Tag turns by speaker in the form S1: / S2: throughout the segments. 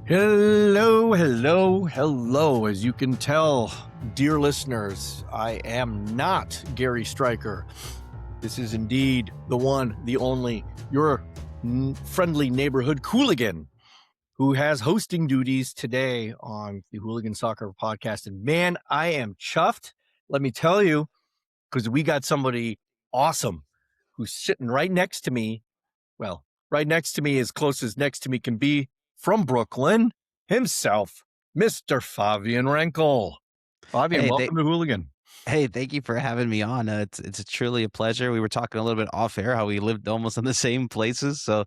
S1: Hello, hello, hello. As you can tell, dear listeners, I am not Gary Stryker. This is indeed the one, the only, your friendly neighborhood Qooligan, who has hosting duties today on the Hooligan Soccer Podcast. And man, I am chuffed, let me tell you, because we got somebody awesome who's sitting right next to me. Well, right next to me, as close as next to me can be, from Brooklyn himself, Mr. Favian Renkel. Fabian,
S2: Hey,
S1: welcome to Hooligan.
S2: hey, thank you for having me on. It's truly a pleasure. We were talking a little bit off air how we lived almost in the same places. So,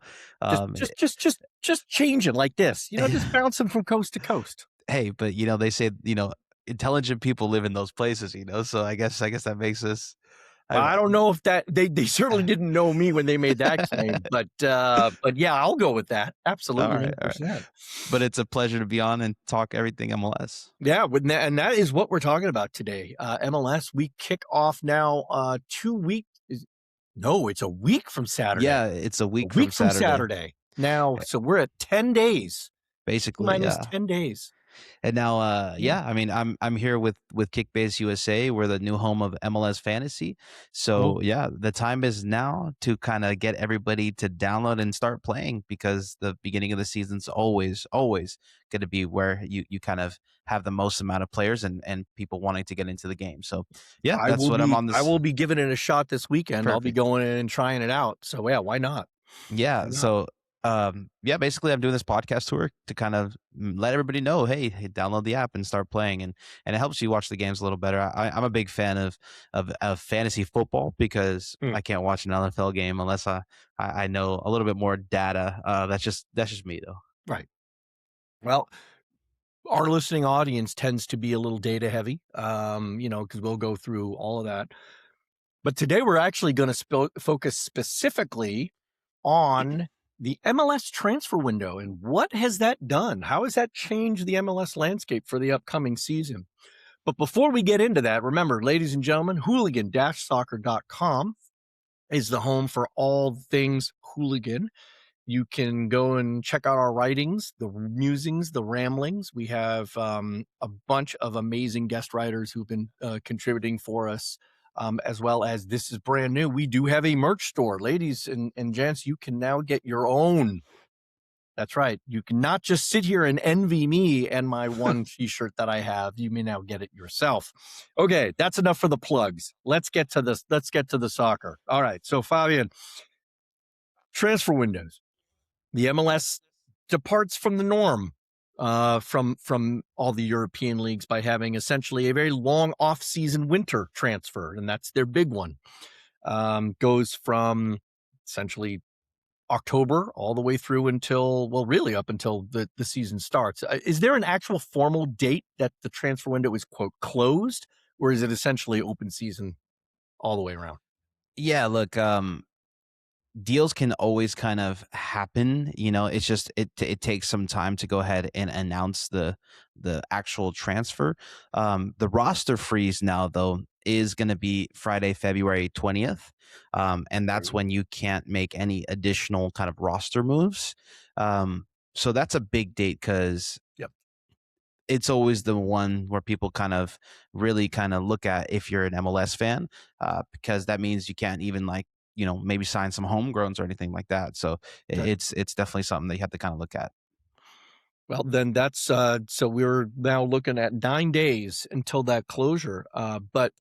S1: Just changing like this, just bouncing from coast to coast.
S2: hey, but they say intelligent people live in those places. So I guess that makes us.
S1: I don't know if that they certainly didn't know me when they made that claim, but yeah, I'll go with that. Absolutely,
S2: all right. But it's a pleasure to be on and talk everything MLS.
S1: Yeah, and that is what we're talking about today. MLS, we kick off now 2 weeks. No, it's a week from Saturday.
S2: Yeah, it's a week from
S1: Saturday. Now, so we're at 10 days.
S2: Basically,
S1: minus 10 days.
S2: And now, I mean, I'm here with Kickbase USA. We're the new home of MLS Fantasy. So yeah, the time is now to kind of get everybody to download and start playing, because the beginning of the season's always going to be where you kind of have the most amount of players and people wanting to get into the game. So yeah, I'm on this.
S1: I will be giving it a shot this weekend.
S2: Perfect.
S1: I'll be going in and trying it out. So yeah, why not?
S2: Yeah. So basically I'm doing this podcast tour to kind of let everybody know, hey, download the app and start playing, and it helps you watch the games a little better. I'm a big fan of fantasy football, because I can't watch an NFL game unless I know a little bit more data. That's just me though.
S1: Right. Well, our listening audience tends to be a little data heavy, because we'll go through all of that. But today we're actually going to focus specifically on the MLS transfer window and what has that done? How has that changed the MLS landscape for the upcoming season? But before we get into that, remember, ladies and gentlemen, hooligan-soccer.com is the home for all things Hooligan. You can go and check out our writings, the musings, the ramblings. We have a bunch of amazing guest writers who've been contributing for us. As well as, this is brand new, we do have a merch store. Ladies and gents, you can now get your own. That's right. You can not just sit here and envy me and my one t-shirt that I have. You may now get it yourself. Okay, that's enough for the plugs. Let's get to this. Let's get to the soccer. All right. So Fabian, transfer windows. The MLS departs from the norm. From all the European leagues by having essentially a very long off-season winter transfer, and that's their big one. Goes from essentially October all the way through until, well, really up until the season starts. Is there an actual formal date that the transfer window is, quote, closed, or is it essentially open season all the way around?
S2: Yeah, look, deals can always kind of happen. It's just it takes some time to go ahead and announce the actual transfer. The roster freeze now, though, is going to be Friday, February 20th. And that's when you can't make any additional kind of roster moves. So that's a big date, because it's always the one where people kind of really kind of look at if you're an MLS fan, because that means you can't even maybe sign some homegrowns or anything like that. So it's definitely something that you have to kind of look at.
S1: Well, then that's so we're now looking at 9 days until that closure. But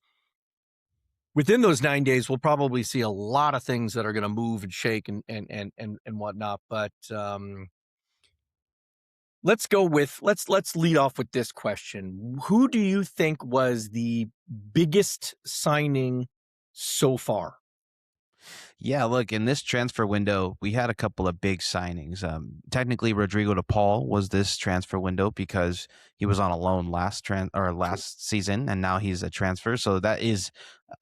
S1: within those 9 days, we'll probably see a lot of things that are going to move and shake and whatnot. But let's lead off with this question. Who do you think was the biggest signing so far?
S2: Yeah, look, in this transfer window, we had a couple of big signings. Technically, Rodrigo de Paul was this transfer window because he was on a loan last season, and now he's a transfer. So that is,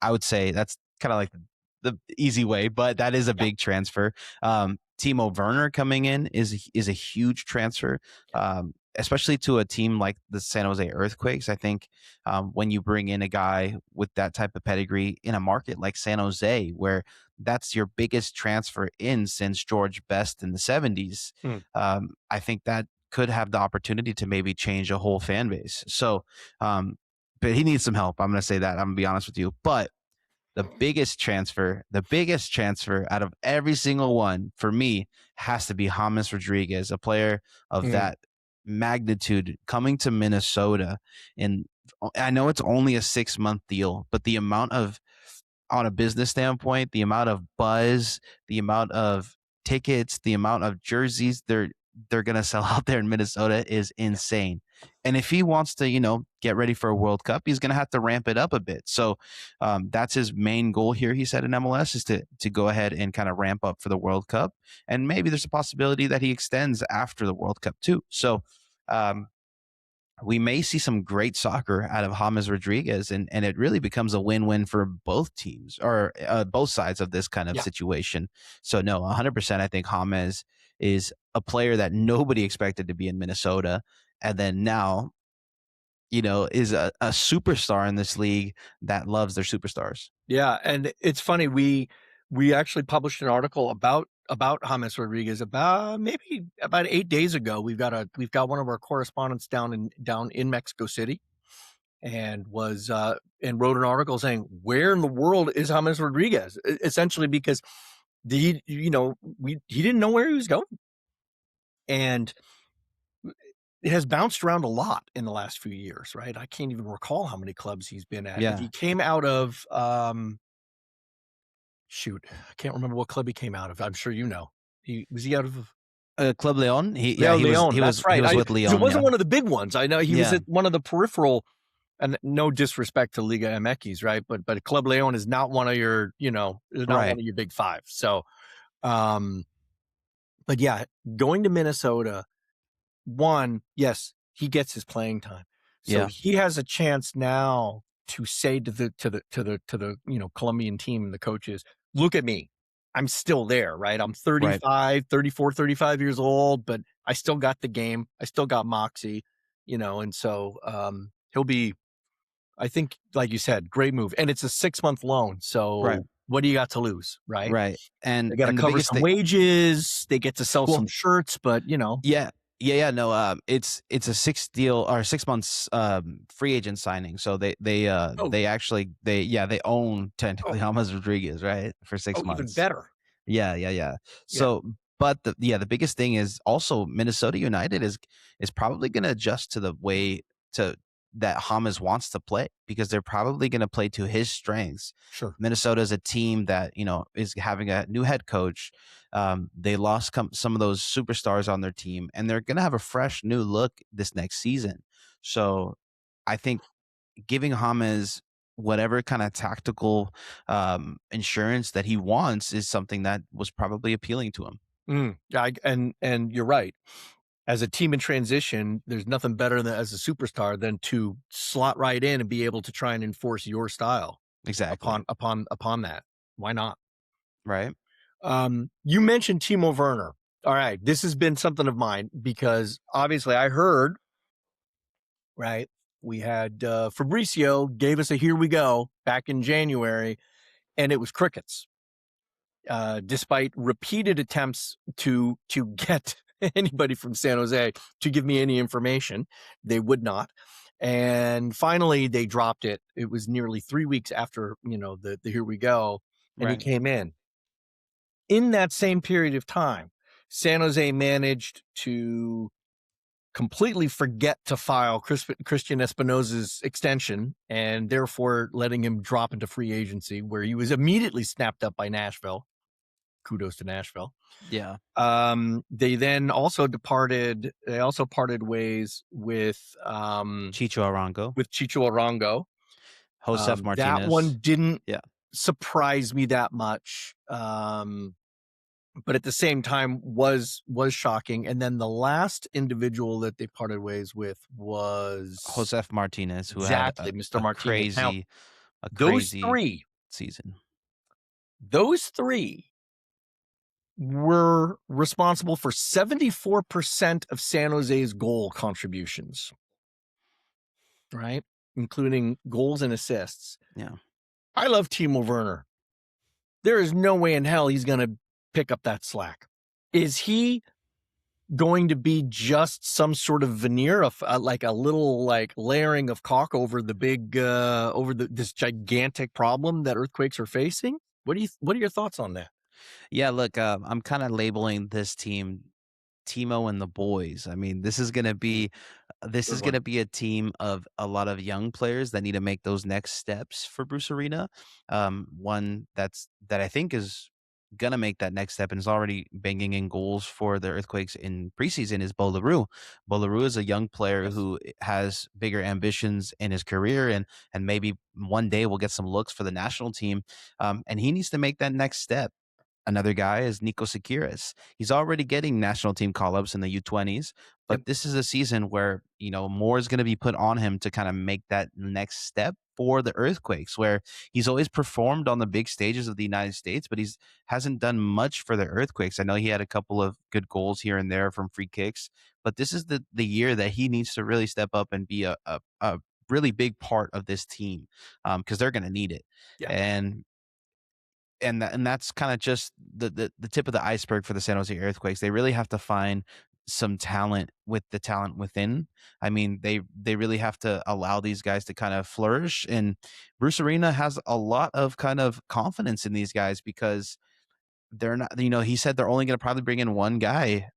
S2: I would say, that's kind of like the easy way, but that is a big transfer. Timo Werner coming in is a huge transfer, especially to a team like the San Jose Earthquakes. I think when you bring in a guy with that type of pedigree in a market like San Jose, where that's your biggest transfer in since George Best in the 70s, I think that could have the opportunity to maybe change a whole fan base. So, but he needs some help. I'm going to say that. I'm going to be honest with you. But the biggest transfer out of every single one for me has to be James Rodriguez, a player of that magnitude coming to Minnesota. And I know it's only a 6-month deal, but the amount of, on a business standpoint, the amount of buzz, the amount of tickets, the amount of jerseys they're going to sell out there in Minnesota is insane. And if he wants to, get ready for a World Cup, he's going to have to ramp it up a bit. So that's his main goal here, he said, in MLS, is to go ahead and kind of ramp up for the World Cup. And maybe there's a possibility that he extends after the World Cup too. So we may see some great soccer out of James Rodriguez, and it really becomes a win-win for both teams, or both sides of this kind of situation. So no, 100%, I think James is a player that nobody expected to be in Minnesota, and then now, is a superstar in this league that loves their superstars.
S1: Yeah, and it's funny, we actually published an article about James Rodriguez about 8 days ago. We've got one of our correspondents down in Mexico City, and wrote an article saying, where in the world is James Rodriguez? Essentially because he didn't know where he was going, and it has bounced around a lot in the last few years, right? I can't even recall how many clubs he's been at.
S2: Yeah.
S1: He came out of I can't remember what club he came out of. I'm sure you know. Was he out of
S2: Club Leon? He
S1: was right.
S2: He was with Leon.
S1: It wasn't one of the big ones. I know he was at one of the peripheral. And no disrespect to Liga MX, right? But Club Leon is not one of your, is not one of your big five. So, but yeah, going to Minnesota, yes, he gets his playing time. So he has a chance now to say to the Colombian team and the coaches, look at me. I'm still there, right? I'm 35 years old, but I still got the game. I still got moxie, and so he'll be, I think, like you said, great move. And it's a 6-month loan. So what do you got to lose, right?
S2: Right. And
S1: they got to cover some wages. They get to sell some shirts, but
S2: Yeah. No, it's a 6 months free agent signing. So they actually own technically James Rodriguez, right? For 6 months.
S1: Even better.
S2: Yeah. So but the biggest thing is also Minnesota United is probably going to adjust to the way that James wants to play, because they're probably going to play to his strengths.
S1: Sure.
S2: Minnesota is a team that, is having a new head coach. They lost some of those superstars on their team, and they're going to have a fresh new look this next season. So I think giving James whatever kind of tactical insurance that he wants is something that was probably appealing to him.
S1: And you're right. As a team in transition, there's nothing better than as a superstar than to slot right in and be able to try and enforce your style.
S2: Exactly.
S1: Upon that. Why not?
S2: Right.
S1: You mentioned Timo Werner. All right. This has been something of mine because obviously I heard, right, we had Fabrizio gave us a here we go back in January, and it was crickets. Despite repeated attempts to get anybody from San Jose to give me any information, they would not. And finally they dropped it. It was nearly 3 weeks after, the here we go. And he came in. In that same period of time, San Jose managed to completely forget to file Christian Espinosa's extension, and therefore letting him drop into free agency, where he was immediately snapped up by Nashville. Kudos to Nashville.
S2: Yeah.
S1: They then also parted ways with
S2: Chicho
S1: Arango.
S2: Josef Martinez.
S1: That one didn't surprise me that much. But at the same time was shocking. And then the last individual that they parted ways with was
S2: Josef Martinez, who
S1: exactly
S2: had
S1: Mr. Martinez.
S2: a crazy
S1: three
S2: season.
S1: Those three were responsible for 74% of San Jose's goal contributions, right? Including goals and assists.
S2: Yeah.
S1: I love Timo Werner. There is no way in hell he's going to pick up that slack. Is he going to be just some sort of veneer of like a little like layering of caulk over the big this gigantic problem that earthquakes are facing? What are your thoughts on that?
S2: Yeah, look, I'm kind of labeling this team Timo and the boys. I mean, this
S1: Good
S2: is gonna
S1: one.
S2: be a team of a lot of young players that need to make those next steps for Bruce Arena. One that I think is gonna make that next step and is already banging in goals for the Earthquakes in preseason is Bolaru. Bolaru is a young player
S1: Yes.
S2: who has bigger ambitions in his career and maybe one day will get some looks for the national team. And he needs to make that next step. Another guy is Nico Sakiris. He's already getting national team call-ups in the U20s,
S1: Yep.
S2: but this is a season where, more is going to be put on him to kind of make that next step for the Earthquakes, where he's always performed on the big stages of the United States, but he's hasn't done much for the Earthquakes. I know he had a couple of good goals here and there from free kicks, but this is the year that he needs to really step up and be a really big part of this team, because they're going to need it.
S1: Yeah.
S2: And that's kind of just the tip of the iceberg for the San Jose Earthquakes. They really have to find some talent with the talent within. I mean, they really have to allow these guys to kind of flourish. And Bruce Arena has a lot of kind of confidence in these guys because they're not. He said they're only going to probably bring in one guy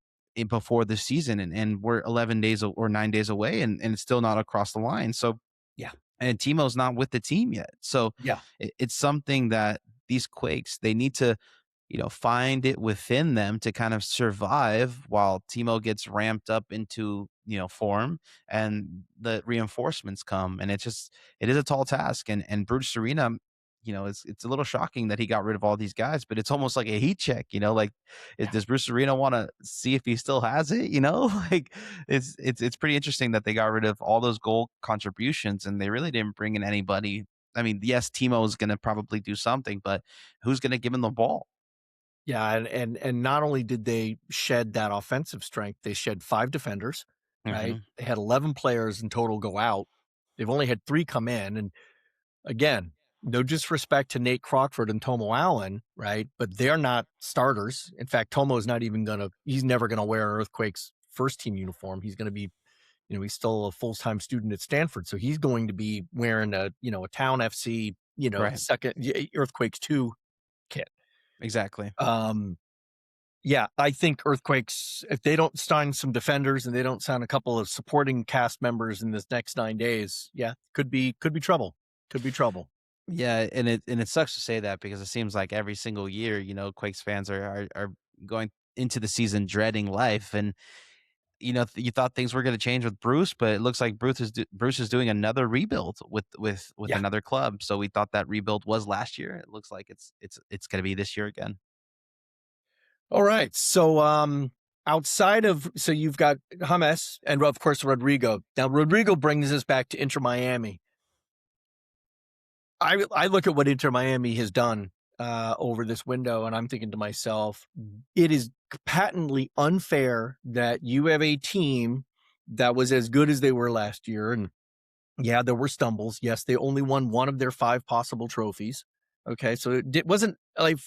S2: before the season, and we're 11 days or 9 days away, and it's still not across the line. So
S1: Yeah.
S2: and Timo's not with the team yet. So
S1: Yeah.
S2: it's something that these Quakes, they need to, find it within them to kind of survive while Timo gets ramped up into, form and the reinforcements come. And it is a tall task. And Bruce Arena, it's a little shocking that he got rid of all these guys, but it's almost like a heat check, like
S1: Yeah.
S2: does Bruce Arena want to see if he still has it, like it's pretty interesting that they got rid of all those goal contributions and they really didn't bring in anybody. I mean, yes, Timo is going to probably do something, but who's going to give him the ball?
S1: Yeah, and not only did they shed that offensive strength, they shed 5 defenders, right?
S2: Hmm.
S1: They had 11 players in total go out. They've only had 3 come in, and again, no disrespect to Nate Crockford and Tomo Allen, right? But they're not starters. In fact, Tomo's not even he's never gonna wear Earthquake's first team uniform. He's gonna be, he's still a full-time student at Stanford, so he's going to be wearing a Town FC,
S2: Right.
S1: second Earthquakes 2 kit.
S2: Exactly.
S1: Yeah, I think Earthquakes, if they don't sign some defenders and they don't sign a couple of supporting cast members in this next 9 days, yeah, could be trouble. Could be trouble.
S2: Yeah, and it sucks to say that because it seems like every single year, Quakes fans are going into the season dreading life, and you thought things were going to change with Bruce, but it looks like Bruce is doing another rebuild with
S1: Yeah.
S2: another club. So we thought that rebuild was last year. It looks like it's going to be this year again.
S1: All right. So outside of you've got Hamas and of course Rodrigo. Now Rodrigo brings us back to Inter Miami. I look at what Inter Miami has done over this window, and I'm thinking to myself, it is patently unfair that you have a team that was as good as they were last year. And yeah, there were stumbles. Yes, they only won one of their 5 possible trophies. Okay, so it wasn't like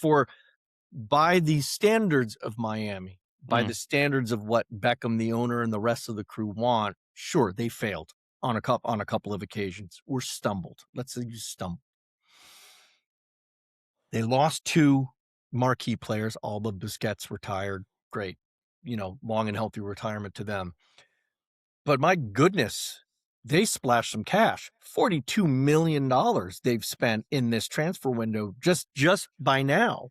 S1: by the standards of Miami, by
S2: Mm.
S1: the standards of what Beckham, the owner, and the rest of the crew want. Sure, they failed on a couple of occasions or stumbled. Let's say you stumbled. They lost 2 marquee players. Alba Busquets retired. Great, long and healthy retirement to them. But my goodness, they splashed some cash. $42 million they've spent in this transfer window just by now.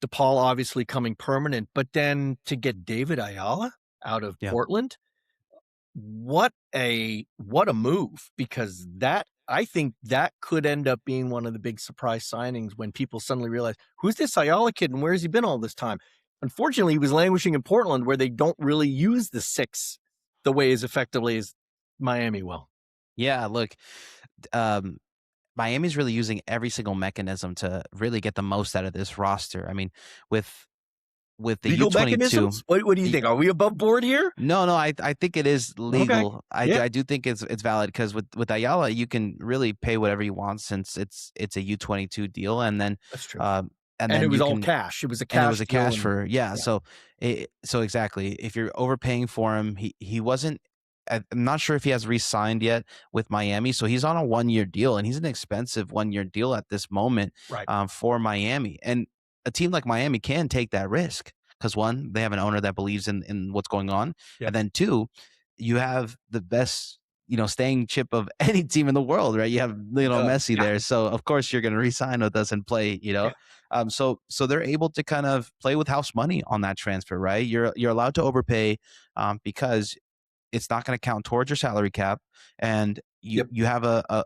S1: DePaul obviously coming permanent, but then to get David Ayala out of
S2: Yeah.
S1: Portland, what a move, because I think that could end up being one of the big surprise signings when people suddenly realize, who's this Ayala kid and where has he been all this time? Unfortunately, he was languishing in Portland where they don't really use the 6 the way as effectively as Miami will.
S2: Yeah, look, um, Miami's really using every single mechanism to really get the most out of this roster. I mean, with the
S1: Legal
S2: U22.
S1: mechanisms? What do you think? Are we above board here?
S2: No, I think it is
S1: Okay.
S2: legal.
S1: Yeah.
S2: I do think it's valid because with Ayala, you can really pay whatever you want since it's a U22 deal, and then
S1: That's true. And
S2: then
S1: it was
S2: you
S1: all
S2: can
S1: cash. It was a
S2: and it was
S1: cash
S2: a
S1: deal,
S2: cash
S1: and
S2: for yeah.
S1: yeah,
S2: So exactly, if you're overpaying for him, he wasn't. I'm not sure if he has re-signed yet with Miami, so he's on a 1-year deal, and he's an expensive 1-year deal at this moment
S1: right.
S2: for Miami. And a team like Miami can take that risk because one, they have an owner that believes in what's going on,
S1: Yep.
S2: and then two, you have the best staying chip of any team in the world, right? You have Messi
S1: Yeah,
S2: there, so of course you're going to re-sign with us and play.
S1: yeah,
S2: So they're able to kind of play with house money on that transfer, right? You're allowed to overpay because it's not going to count towards your salary cap, and you
S1: yep.
S2: you have a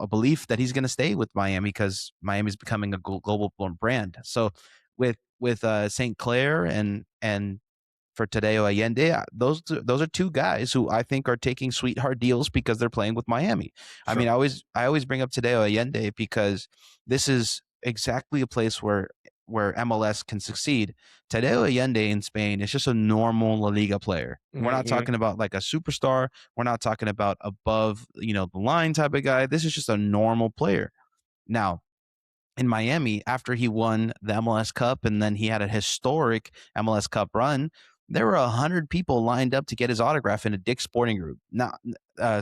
S2: belief that he's going to stay with Miami because Miami's becoming a global brand. So with St. Clair and for Tadeo Allende, those are two guys who I think are taking sweetheart deals because they're playing with Miami. I
S1: Sure.
S2: mean, I always bring up Tadeo Allende because this is exactly a place where MLS can succeed. Tadeo Allende in Spain is just a normal La Liga player. We're not
S1: Mhm.
S2: talking about like a superstar. We're not talking about above, the line type of guy. This is just a normal player. Now, in Miami, after he won the MLS Cup and then he had a historic MLS Cup run, there were 100 people lined up to get his autograph in a Dick's Sporting Group, not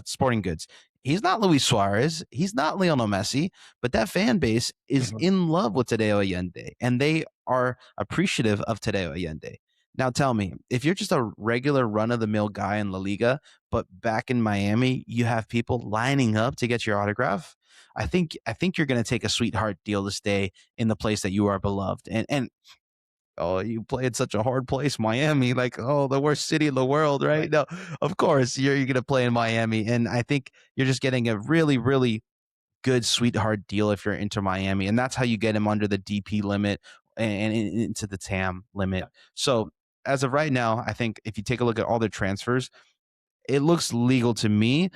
S2: Sporting Goods. He's not Luis Suarez. He's not Lionel Messi, but that fan base is
S1: Mhm.
S2: in love with Tadeo Allende, and they are appreciative of Tadeo Allende. Now, tell me, if you're just a regular run of the mill guy in La Liga, but back in Miami, you have people lining up to get your autograph. I think you're going to take a sweetheart deal to stay in the place that you are beloved. And oh, you play in such a hard place, Miami, like the worst city in the world, right?
S1: Right.
S2: No, of course you're going to play in Miami, and I think you're just getting a really really good sweetheart deal if you're into Miami, and that's how you get him under the DP limit and into the TAM limit.
S1: Yeah.
S2: So as of right now, I think if you take a look at all their transfers, it looks legal to me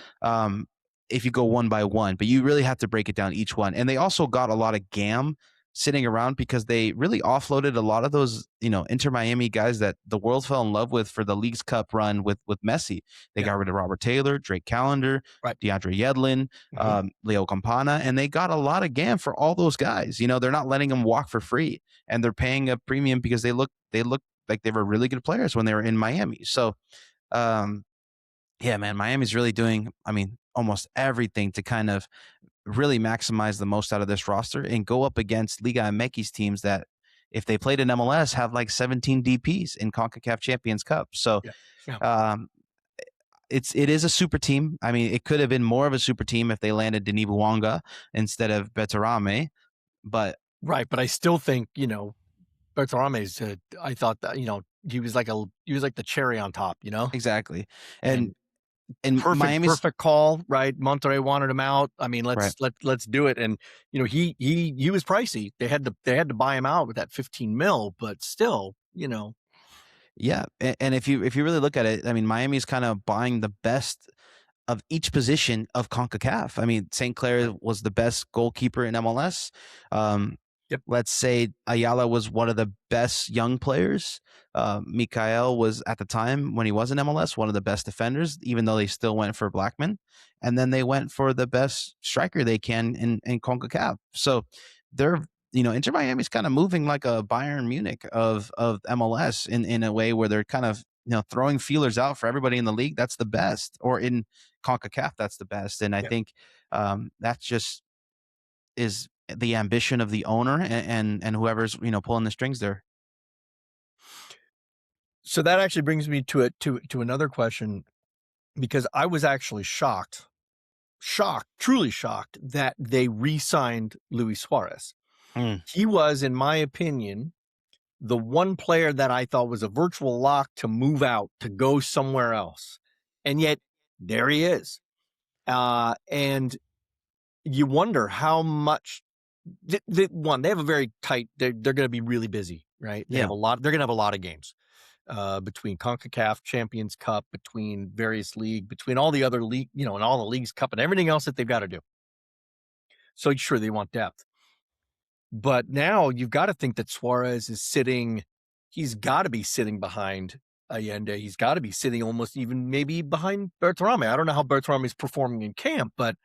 S2: if you go one by one, but you really have to break it down each one. And they also got a lot of GAM sitting around because they really offloaded a lot of those, Inter Miami guys that the world fell in love with for the Leagues Cup run with Messi. They
S1: Yeah.
S2: got rid of Robert Taylor, Drake Callender,
S1: Right.
S2: DeAndre Yedlin,
S1: Mhm.
S2: Leo Campana, and they got a lot of GAM for all those guys. They're not letting them walk for free, and they're paying a premium because they look like they were really good players when they were in Miami. So um, yeah, man, Miami's really doing, I mean, almost everything to kind of really maximize the most out of this roster and go up against Liga MX teams that, if they played in MLS, have like 17 DPs in CONCACAF Champions Cup. So
S1: Yeah. Yeah.
S2: um, it is a super team. I mean, it could have been more of a super team if they landed Denis Bouanga instead of Betarame, but
S1: Right, but I still think, Bertarame's, I thought that, he was like the cherry on top,
S2: exactly. And
S1: and
S2: Miami's
S1: perfect call, right? Monterrey wanted him out. I mean,
S2: right.
S1: let's do it. And he was pricey. They had to buy him out with that 15 mil, but still,
S2: Yeah, and if you really look at it, I mean, Miami's kind of buying the best of each position of CONCACAF. I mean, St. Clair
S1: right.
S2: was the best goalkeeper in MLS. Um,
S1: Yep.
S2: let's say Ayala was one of the best young players. Mikael was at the time when he was in MLS one of the best defenders, even though they still went for Blackman, and then they went for the best striker they can in CONCACAF. So they're Inter Miami's kind of moving like a Bayern Munich of MLS in a way where they're kind of throwing feelers out for everybody in the league. That's the best, or in CONCACAF, that's the best. And I
S1: Yep.
S2: think that just is the ambition of the owner and whoever's pulling the strings there.
S1: So that actually brings me to another question, because I was actually shocked, truly shocked that they re-signed Luis Suarez.
S2: Mm,
S1: He was, in my opinion, the one player that I thought was a virtual lock to move out, to go somewhere else. And yet there he is. And you wonder how much they have a very tight, they're going to be really busy, right?
S2: yeah,
S1: They're going to have a lot of games between CONCACAF Champions Cup, between various league, between all the other league, and all the leagues cup and everything else that they've got to do. So sure, they want depth. But now you've got to think that Suarez is he's got to be sitting behind Allende. He's got to be sitting almost even maybe behind Bertarame. I don't know how Bertarame is performing in camp, but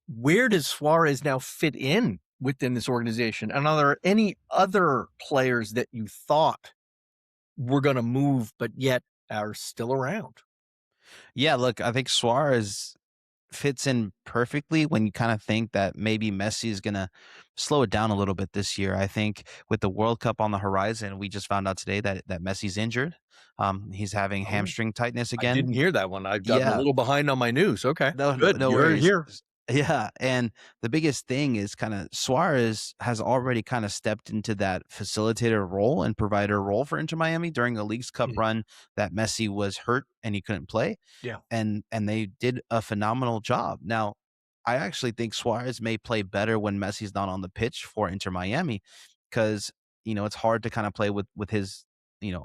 S1: where does Suarez now fit in within this organization? And are there any other players that you thought were going to move, but yet are still around?
S2: Yeah, look, I think Suarez fits in perfectly when you kind of think that maybe Messi is going to slow it down a little bit this year. I think with the World Cup on the horizon, we just found out today that Messi's injured. He's having
S1: Oh,
S2: hamstring tightness
S1: I didn't
S2: again.
S1: hear that one. I've gotten a
S2: Yeah,
S1: little behind on my news. Okay, good.
S2: no
S1: You heard it
S2: worries.
S1: here.
S2: Yeah, and the biggest thing is kind of Suarez has already kind of stepped into that facilitator role and provider role for Inter Miami during the League's Cup
S1: Mhm.
S2: run that Messi was hurt and he couldn't play,
S1: Yeah.
S2: and they did a phenomenal job. Now, I actually think Suarez may play better when Messi's not on the pitch for Inter Miami, because it's hard to kind of play with his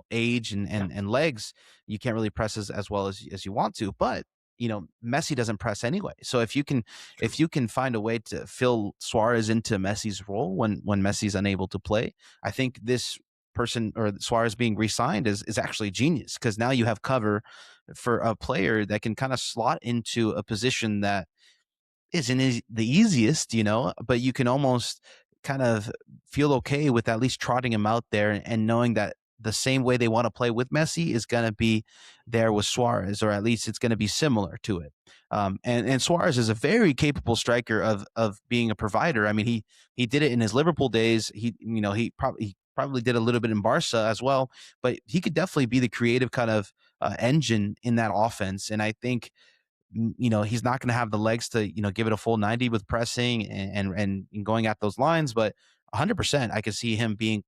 S2: age and
S1: Yeah.
S2: and legs. You can't really press as well as you want to, but Messi doesn't press anyway. So if you can
S1: True.
S2: find a way to fill Suarez into Messi's role when Messi's unable to play, I think this person or Suarez being re-signed is actually genius, because now you have cover for a player that can kind of slot into a position that isn't the easiest, but you can almost kind of feel okay with at least trotting him out there and knowing that the same way they want to play with Messi is going to be there with Suarez, or at least it's going to be similar to it. And Suarez is a very capable striker of being a provider. I mean, he did it in his Liverpool days. He probably did a little bit in Barca as well, but he could definitely be the creative kind of engine in that offense. And I think he's not going to have the legs to, give it a full 90 with pressing and going at those lines, but 100%, I could see him being,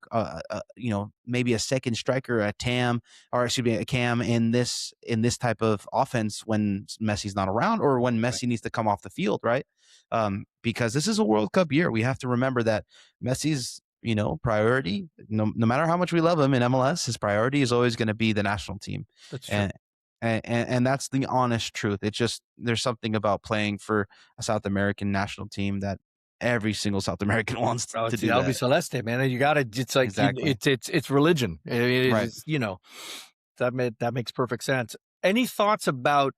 S2: maybe a second striker, a TAM, or excuse me, a Cam in this type of offense when Messi's not around, or when
S1: Right.
S2: Messi needs to come off the field, right? Because this is a World Cup year. We have to remember that Messi's, priority, no matter how much we love him in MLS, his priority is always going to be the national team.
S1: That's true.
S2: And that's the honest truth. It's just there's something about playing for a South American national team that every single South American wants
S1: Oh,
S2: to
S1: it's the
S2: do that.
S1: Albiceleste, man. You got to. It's like
S2: Exactly.
S1: it's religion.
S2: Right.
S1: That makes perfect sense. Any thoughts about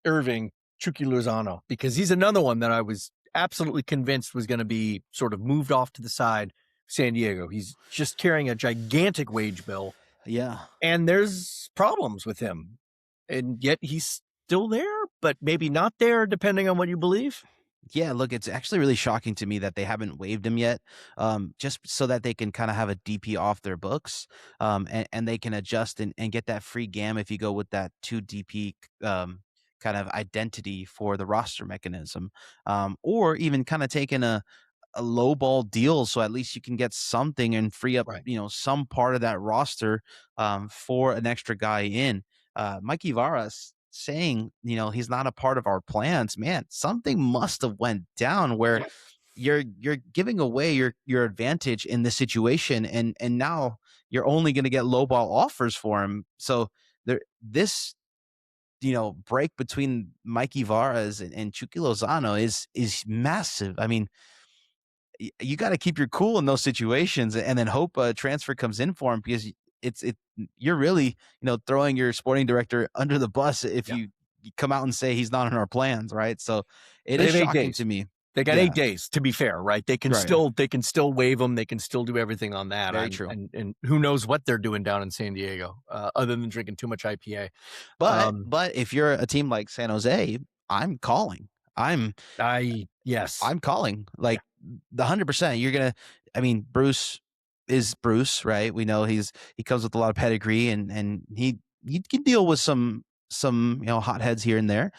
S1: Irving Chucky Lozano? Because he's another one that I was absolutely convinced was going to be sort of moved off to the side. San Diego. He's just carrying a gigantic wage bill,
S2: Yeah.
S1: and there's problems with him, and yet he's still there, but maybe not there, depending on what you believe.
S2: Yeah, look, it's actually really shocking to me that they haven't waived him yet, just so that they can kind of have a DP off their books, and they can adjust and get that free GAM if you go with that 2 DP kind of identity for the roster mechanism, or even kind of taking a low ball deal, so at least you can get something and free up,
S1: Right.
S2: some part of that roster for an extra guy in. Mikey Varas saying, he's not a part of our plans. Man, something must have went down where
S1: Yeah.
S2: you're giving away your advantage in this situation, and now you're only going to get low ball offers for him. So this break between Mikey Varas and Chucky Lozano is massive. I mean, you got to keep your cool in those situations and then hope a transfer comes in for him, because you're really throwing your sporting director under the bus if
S1: Yeah.
S2: you come out and say he's not in our plans, right? So it
S1: They
S2: is
S1: have 8
S2: shocking
S1: days.
S2: to me.
S1: They got 8
S2: Yeah,
S1: days, to be fair, right? They can
S2: right.
S1: still waive them. They can still do everything on that.
S2: Very true.
S1: And who knows what they're doing down in San Diego, other than drinking too much IPA.
S2: But if you're a team like San Jose, I'm calling.
S1: Yes.
S2: I'm calling,
S1: Yeah.
S2: like, the 100%. You're gonna. I mean, Bruce is Bruce, right? We know he comes with a lot of pedigree, and he can deal with some hotheads here and there.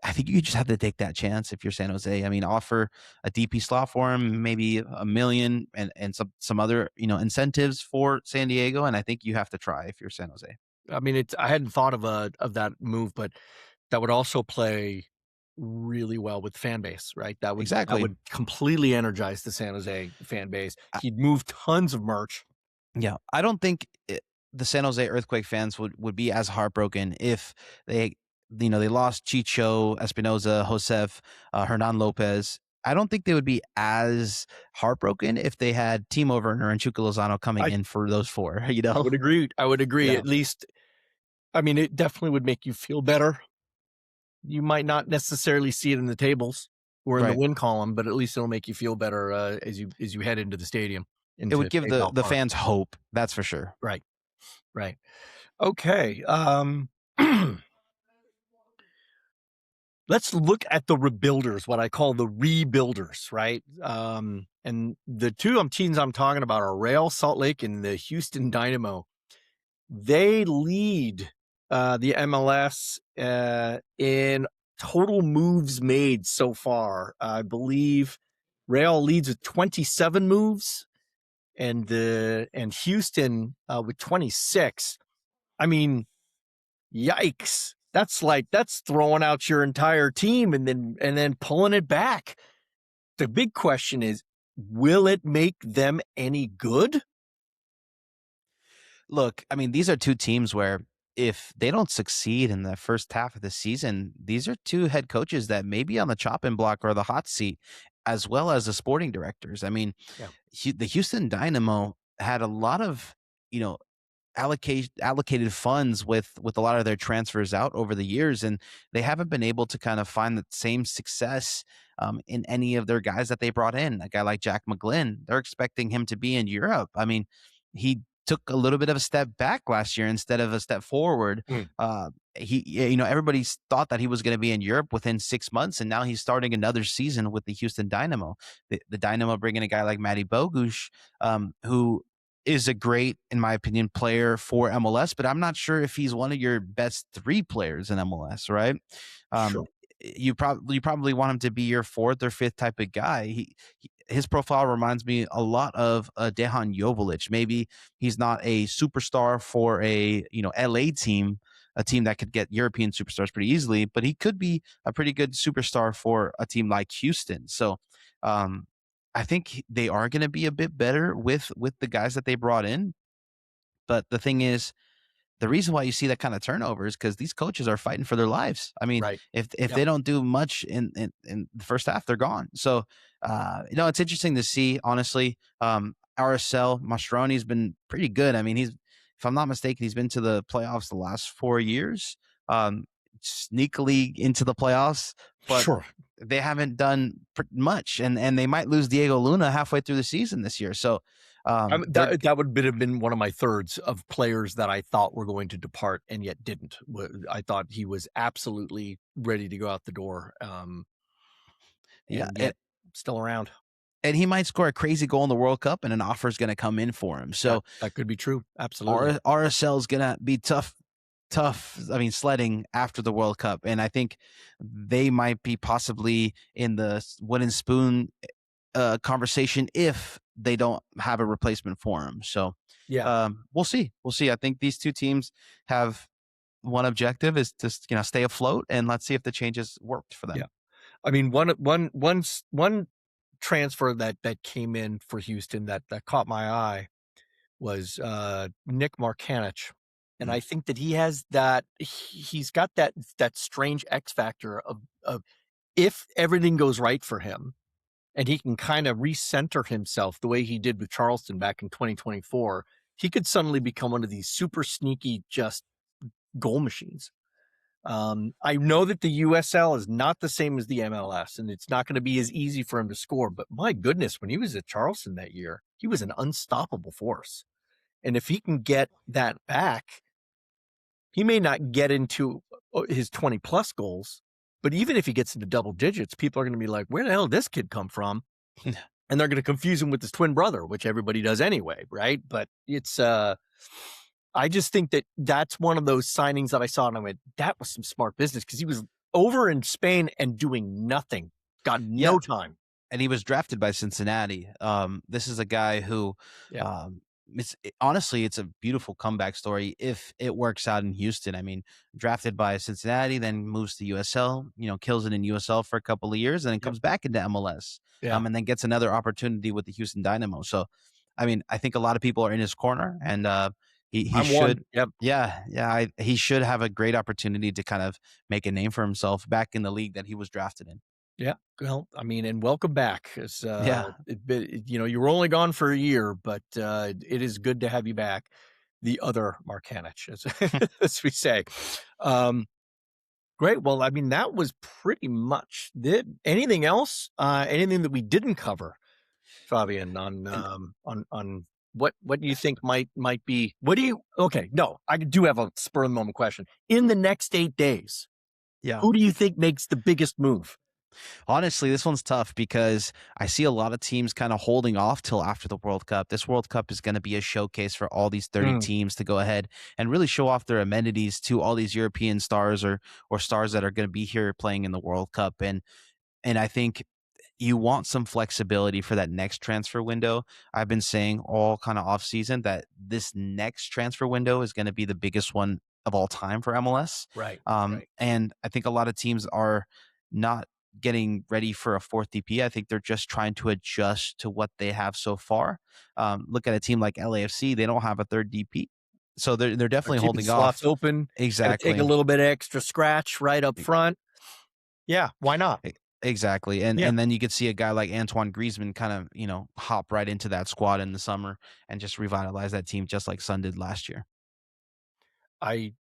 S2: I think you just have to take that chance if you're San Jose. I mean, offer a DP slot for him, maybe a million, and some other incentives for San Diego, and I think you have to try if you're San Jose.
S1: I mean, I hadn't thought of that move, but that would also play really well with fan base, right? That
S2: Exactly.
S1: would completely energize the San Jose fan base. He'd move tons of merch.
S2: Yeah, I don't think the San Jose Earthquake fans would be as heartbroken if they lost Chicho, Espinoza, Josef, Hernan Lopez. I don't think they would be as heartbroken if they had Timo Werner and Chucky Lozano coming
S1: I
S2: in for those four.
S1: I would agree. I would agree.
S2: Yeah.
S1: At least, I mean, it definitely would make you feel better. You might not necessarily see it in the tables we're in the
S2: Right.
S1: win column, but at least it'll make you feel better as you head into the stadium,
S2: It
S1: into
S2: would give
S1: PayPal
S2: the
S1: Park.
S2: fans hope, that's for sure.
S1: Right, right. Okay. Let's look at the rebuilders, what I call the rebuilders, right? And the two teams I'm talking about are Real Salt Lake and the Houston Dynamo. They lead the MLS in total moves made so far. I believe Real leads with 27 moves, and Houston with 26. I mean, yikes. That's throwing out your entire team and then pulling it back. The big question is, will it make them any good?
S2: Look, I mean, these are two teams where if they don't succeed in the first half of the season, these are two head coaches that may be on the chopping block or the hot seat, as well as the sporting directors. I mean,
S1: Yeah.
S2: The Houston Dynamo had a lot of, you know, allocated funds with a lot of their transfers out over the years, and they haven't been able to kind of find the same success in any of their guys that they brought in. A guy like Jack McGlynn, they're expecting him to be in Europe. I mean, he took a little bit of a step back last year instead of a step forward.
S1: Mm.
S2: Everybody thought that he was going to be in Europe within 6 months, and now he's starting another season with the Houston Dynamo. The Dynamo bringing a guy like Matty Bogusz, who is a great, in my opinion, player for MLS, but I'm not sure if he's one of your best three players in MLS, right?
S1: Sure.
S2: You probably want him to be your fourth or fifth type of guy. His profile reminds me a lot of Dejan Joveljic. Maybe he's not a superstar for a LA team, a team that could get European superstars pretty easily, but he could be a pretty good superstar for a team like Houston. So I think they are going to be a bit better with the guys that they brought in. But the thing is, the reason why you see that kind of turnover is because these coaches are fighting for their lives. I mean,
S1: Right.
S2: if
S1: Yep.
S2: they don't do much in the first half, they're gone. So, it's interesting to see, honestly. RSL Mastroeni's been pretty good. I mean, if I'm not mistaken, he's been to the playoffs the last 4 years, sneakily into the playoffs, but
S1: Sure.
S2: they haven't done much, and they might lose Diego Luna halfway through the season this year. So,
S1: That would have been one of my thirds of players that I thought were going to depart and yet didn't. I thought he was absolutely ready to go out the door, and yet still around.
S2: And he might score a crazy goal in the World Cup, and an offer is going to come in for him. So
S1: that could be true. Absolutely.
S2: RSL is going to be tough. I mean, sledding after the World Cup, and I think they might be possibly in the wooden spoon conversation if they don't have a replacement for him. So
S1: Yeah.
S2: we'll see. I think these two teams have one objective, is to stay afloat, and let's see if the changes worked for them.
S1: Yeah. I mean, one transfer that came in for Houston that caught my eye was Nick Markanich. And I think that he's got that strange X factor of if everything goes right for him and he can kind of recenter himself the way he did with Charleston back in 2024, he could suddenly become one of these super sneaky, just goal machines. I know that the USL is not the same as the MLS, and it's not going to be as easy for him to score. But my goodness, when he was at Charleston that year, he was an unstoppable force. And if he can get that back, he may not get into his 20 plus goals, but even if he gets into double digits, people are going to be like, where the hell did this kid come from? And they're going to confuse him with his twin brother, which everybody does anyway, right? But it's I just think that that's one of those signings that I saw, and I went, that was some smart business, because he was over in Spain and doing nothing, got no time.
S2: And he was drafted by Cincinnati. This is a guy who, honestly, it's a beautiful comeback story if it works out in Houston. I mean, drafted by Cincinnati, then moves to USL, kills it in USL for a couple of years, and then comes back into MLS, and then gets another opportunity with the Houston Dynamo. So, I mean, I think a lot of people are in his corner, and he should, he should have a great opportunity to kind of make a name for himself back in the league that he was drafted in.
S1: Yeah, well, I mean, and welcome back. You were only gone for a year, but it is good to have you back. The other Markanich, as we say. Great. Well, I mean, that was pretty much it. Anything else? Anything that we didn't cover, Fabian,
S2: And
S1: on what do you think might be? What do you? Okay, no, I do have a spur of the moment question. In the next 8 days,
S2: yeah.
S1: who do you think makes the biggest move?
S2: Honestly, this one's tough because I see a lot of teams kind of holding off till after the World Cup. This World Cup is going to be a showcase for all these 30
S1: Mm,
S2: teams to go ahead and really show off their amenities to all these European stars or stars that are going to be here playing in the World Cup. And I think you want some flexibility for that next transfer window. I've been saying all kind of off season that this next transfer window is going to be the biggest one of all time for MLS.
S1: right, right.
S2: And I think a lot of teams are not getting ready for a fourth DP. I think they're just trying to adjust to what they have so far. Look at a team like LAFC; they don't have a third DP, so they're
S1: They're
S2: definitely
S1: keeping
S2: holding
S1: slots
S2: off.
S1: open. Got to take a
S2: Exactly.
S1: little bit of extra scratch right up front. Yeah, why not?
S2: Exactly. And
S1: Yeah,
S2: and then you could see a guy like Antoine Griezmann kind of, hop right into that squad in the summer and just revitalize that team just like Sun did last year.
S1: I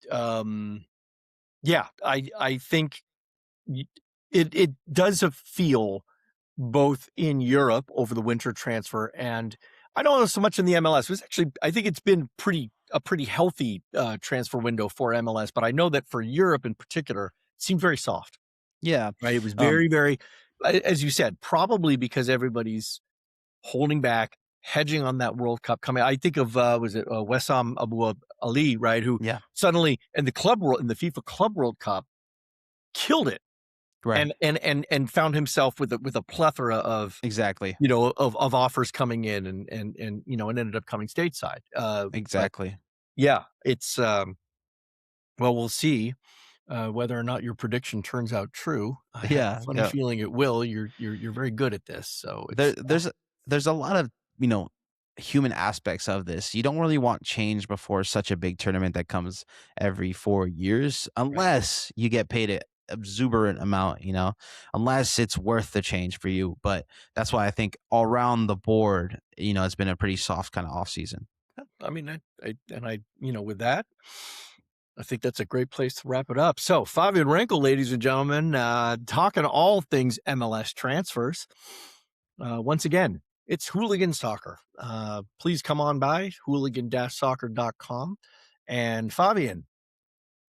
S1: yeah, I think y- it does a feel both in Europe over the winter transfer, and I don't know so much in the MLS. It was actually, I think it's been a pretty healthy transfer window for MLS, but I know that for Europe in particular, it seemed very soft.
S2: Yeah.
S1: Right? It was
S2: Um,
S1: very, as you said, probably because everybody's holding back, hedging on that World Cup coming. I think of was it Wessam Abu Ali, right? Who
S2: yeah.
S1: suddenly in the FIFA Club World Cup killed it
S2: Right.
S1: and found himself with a plethora of
S2: Exactly.
S1: of offers coming in and and ended up coming stateside. But
S2: Exactly.
S1: yeah, it's well, we'll see whether or not your prediction turns out true. I have a
S2: Yeah.
S1: funny
S2: Yeah.
S1: feeling it will. You're very good at this, so
S2: There,
S1: it's
S2: there's a lot of human aspects of this. You don't really want change before such a big tournament that comes every 4 years,
S1: right.
S2: unless you get paid an exuberant amount. Unless it's worth the change for you. But that's why I think all around the board, it's been a pretty soft kind of off season.
S1: I mean, with that, I think that's a great place to wrap it up. So, Favian Renkel, ladies and gentlemen, talking all things MLS transfers. Once again, it's Hooligan Soccer. Please come on by hooligan-soccer.com. And Fabian,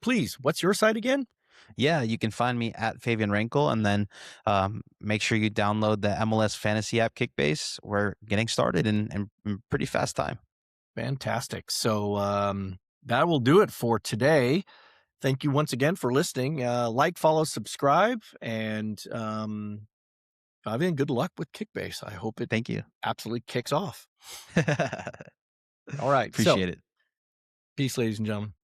S1: please, what's your site again?
S2: Yeah, you can find me at Favian Rinkle, and then make sure you download the MLS fantasy app Kickbase. We're getting started in pretty fast time.
S1: Fantastic. So that will do it for today. Thank you once again for listening. Like, follow, subscribe, and Fabian, good luck with Kickbase. I hope it
S2: Thank you.
S1: absolutely kicks off. All right. So,
S2: Appreciate it.
S1: peace, ladies and gentlemen.